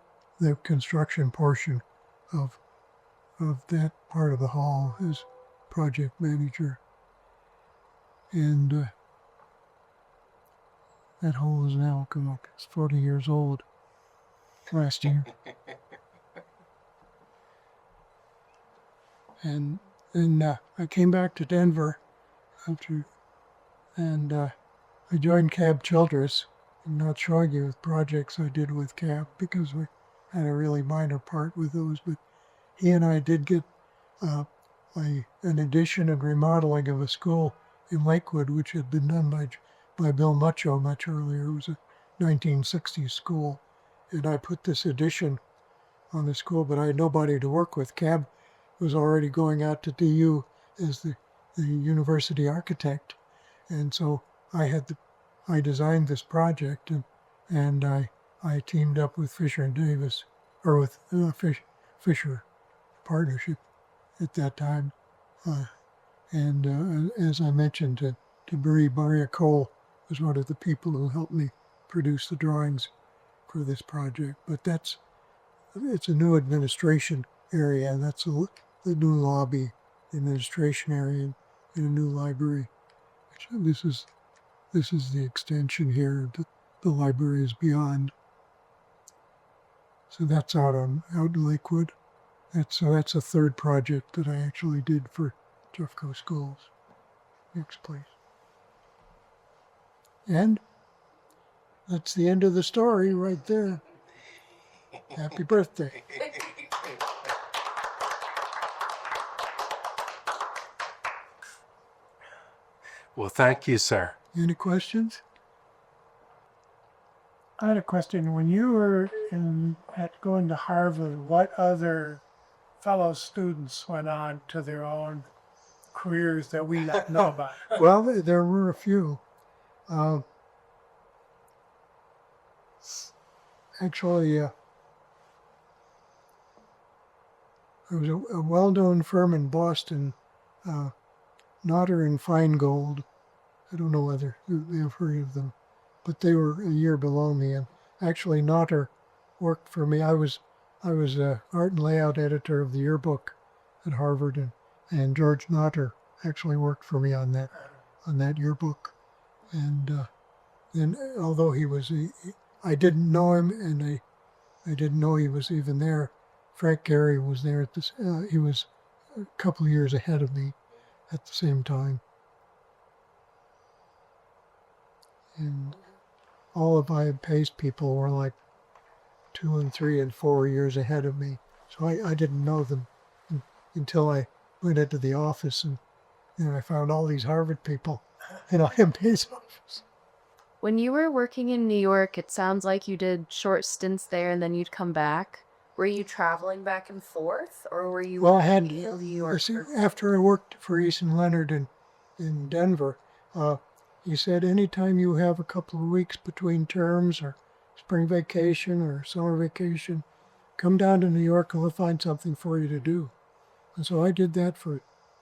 construction portion of that part of the hall as project manager. And that hall is now, it's 40 years old last year. And then I came back to Denver and I joined Cab Childress. I'm not showing you the projects I did with Cab because we had a really minor part with those, but he and I did get an addition and remodeling of a school in Lakewood, which had been done by Bill Mucho much earlier. It was a 1960s school, and I put this addition on the school, but I had nobody to work with. Cab was already going out to DU as the university architect, and so I designed this project, and I teamed up with Fisher and Davis, or with Fisher Partnership at that time, and as I mentioned, to Maria Cole was one of the people who helped me produce the drawings for this project. But it's a new administration area, and that's the new lobby, the administration area, and a new library. This is the extension here. The library is So that's out in Lakewood. That's a third project that I actually did for Jeffco Schools. Next, please. And that's the end of the story right there. Happy birthday. Well, thank you, sir. Any questions? I had a question. When you were going to Harvard, what other fellow students went on to their own careers that we don't know about? Well, there were a few. Actually, there was a well-known firm in Boston, Notter and Feingold. I don't know whether you have heard of them, but they were a year below me. And actually, Notter worked for me. I was art and layout editor of the yearbook at Harvard, and George Notter actually worked for me on that yearbook. And then, although I didn't know him, and I didn't know he was even there. Frank Gehry was there at this. He was a couple of years ahead of me at the same time. And all of my PACE people were like 2 and 3 and 4 years ahead of me. So I didn't know them until I went into the office, and And I found all these Harvard people in IMP's office. When you were working in New York, it sounds like you did short stints there and then you'd come back. Were you traveling back and forth, or were you Well, I had, working in New York? after I worked for Easton Leonard in Denver, he said anytime you have a couple of weeks between terms or spring vacation or summer vacation, come down to New York and we'll find something for you to do. And so I did that for, I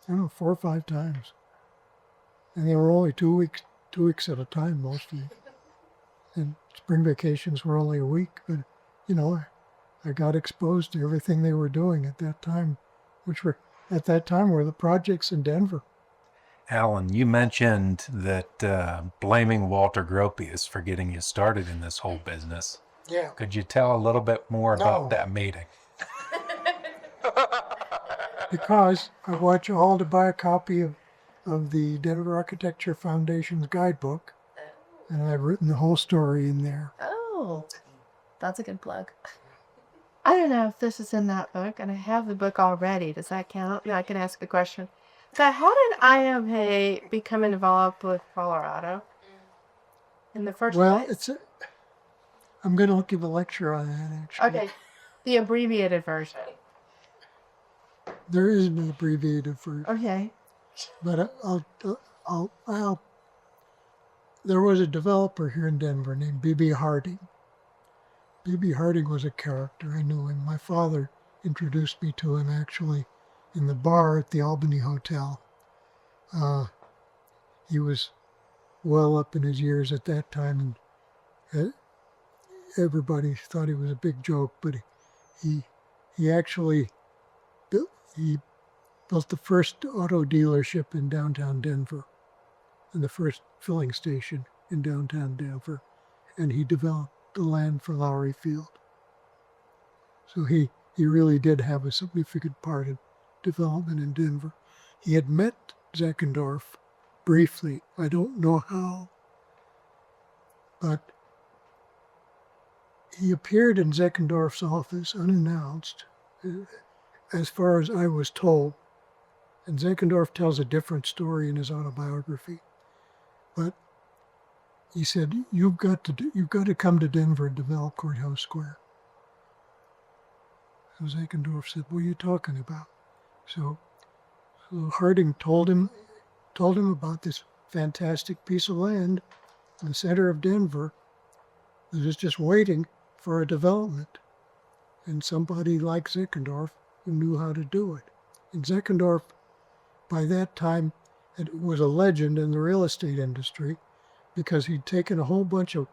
don't know, 4 or 5 times. And they were only 2 weeks at a time mostly. And spring vacations were only a week, but you know, I got exposed to everything they were doing at that time, which were at that time were the projects in Denver. Alan, you mentioned that blaming Walter Gropius for getting you started in this whole business. Yeah. Could you tell a little bit more about No. that meeting? Because I want you all to buy a copy of the Denver Architecture Foundation's guidebook, and I've written the whole story in there. Oh, that's a good plug. I don't know if this is in that book, and I have the book already. Does that count? Yeah, I can ask the question. So how did IMA become involved with Colorado in the first Well, place? I'm going to give a lecture on that, actually. Okay, the abbreviated version. There is an abbreviated version, Okay. but there was a developer here in Denver named B.B. Harding. B.B. Harding was a character. I knew him. My father introduced me to him, actually, in the bar at the Albany Hotel. He was well up in his years at that time, and everybody thought he was a big joke, but he actually built the first auto dealership in downtown Denver and the first filling station in downtown Denver, and he developed the land for Lowry Field. So he really did have a significant part in development in Denver. He had met Zeckendorf briefly. I don't know how, but he appeared in Zeckendorf's office unannounced, as far as I was told. And Zeckendorf tells a different story in his autobiography. But he said, you've got to come to Denver and develop Courthouse Square. So Zeckendorf said, what are you talking about? So Harding told him about this fantastic piece of land in the center of Denver that is just waiting for a development, and somebody like Zeckendorf who knew how to do it. And Zeckendorf, by that time, it was a legend in the real estate industry because he'd taken a whole bunch of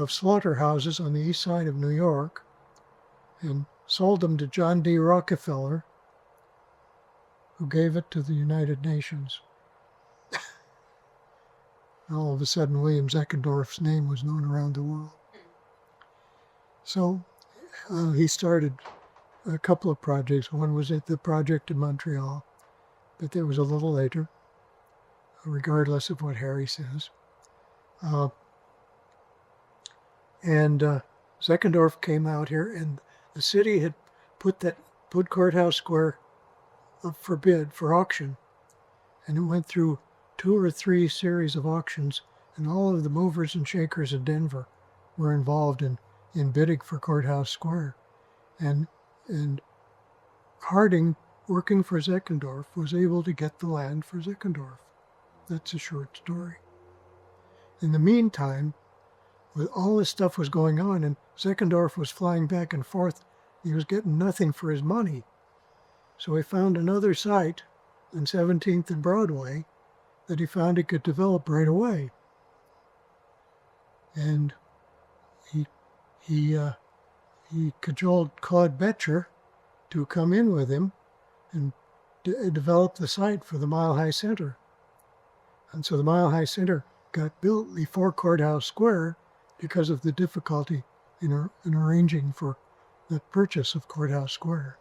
slaughterhouses on the east side of New York and sold them to John D. Rockefeller, who gave it to the United Nations. All of a sudden, William Zeckendorf's name was known around the world. So he started a couple of projects. One was at the project in Montreal, but that was a little later, regardless of what Harry says. Zeckendorf came out here, and the city had put Courthouse Square up for bid, for auction, and it went through 2 or 3 series of auctions, and all of the movers and shakers in Denver were involved in bidding for Courthouse Square. And Harding, working for Zeckendorf, was able to get the land for Zeckendorf. That's a short story. In the meantime, with all this stuff was going on, and Zeckendorf was flying back and forth, he was getting nothing for his money. So he found another site on 17th and Broadway that he found he could develop right away. And he cajoled Claude Betcher to come in with him and develop the site for the Mile High Center. And so the Mile High Center got built before Courthouse Square because of the difficulty in arranging for the purchase of Courthouse Square.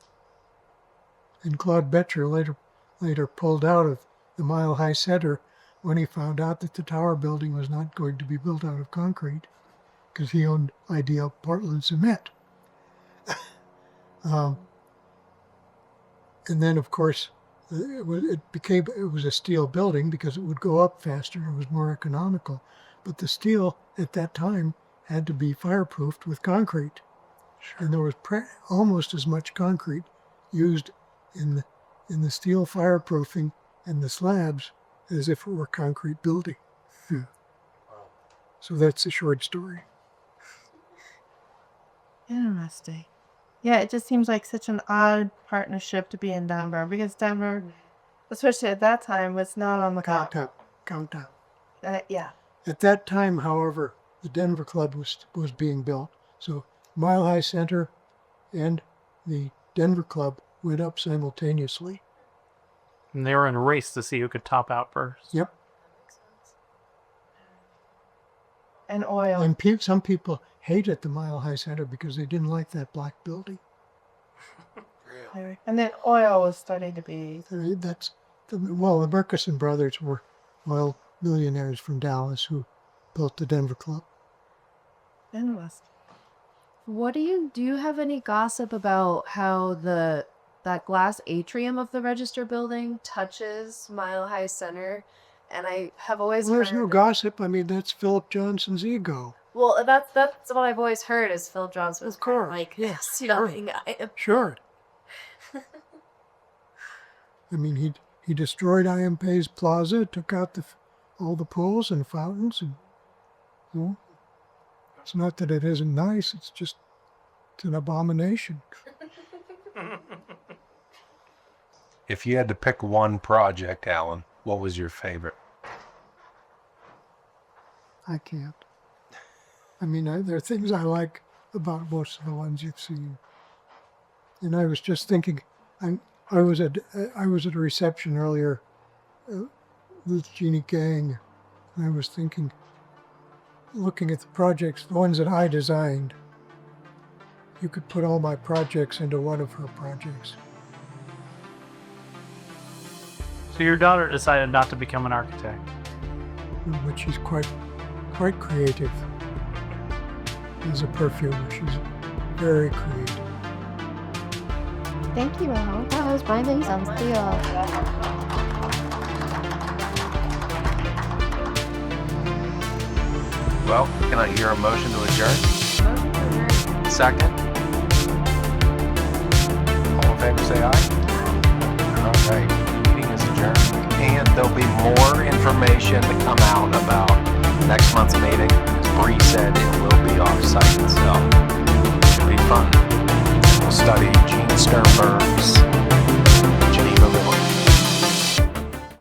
And Claude Betcher later pulled out of the Mile High Center when he found out that the Tower Building was not going to be built out of concrete because he owned Ideal Portland Cement. And then, of course, it was a steel building because it would go up faster. It was more economical. But the steel at that time had to be fireproofed with concrete. And there was almost as much concrete used in the steel fireproofing and the slabs as if it were a concrete building. So that's a short story. Interesting. Yeah, it just seems like such an odd partnership to be in Denver because Denver, especially at that time, was not on the map. Countdown. Yeah. At that time, however, the Denver Club was being built. So Mile High Center and the Denver Club went up simultaneously. And they were in a race to see who could top out first. Yep. And oil. And some people hated the Mile High Center because they didn't like that black building. And then oil was starting to be. The Murchison brothers were oil millionaires from Dallas who built the Denver Club. Interesting. What do you have any gossip about how that glass atrium of the Register building touches Mile High Center? And I have always Well, heard there's no gossip. I mean, that's Philip Johnson's ego. Well, that's what I've always heard is Phil Johnson was Of course. like Yeah, this, nothing. Sure. I mean, he destroyed I.M. Pei's Plaza, took out all the pools and fountains, and it's not that it isn't nice. It's an abomination. If you had to pick one project, Alan, what was your favorite? I can't. I mean, there are things I like about most of the ones you've seen. And I was just thinking, I was at a reception earlier with Jeannie Gang. And I was thinking, looking at the projects, the ones that I designed, you could put all my projects into one of her projects. So your daughter decided not to become an architect. But she's quite creative. As a perfumer, she's very creative. Thank you, Al. That was my thing. Sounds deal. Well, can I hear a motion to adjourn? Second? All in favor, say aye. All right, meeting is adjourned. And there'll be more information to come out about next month's meeting. As Bree said, it will be off-site, so it should be fun. We'll study Gene Sternberg's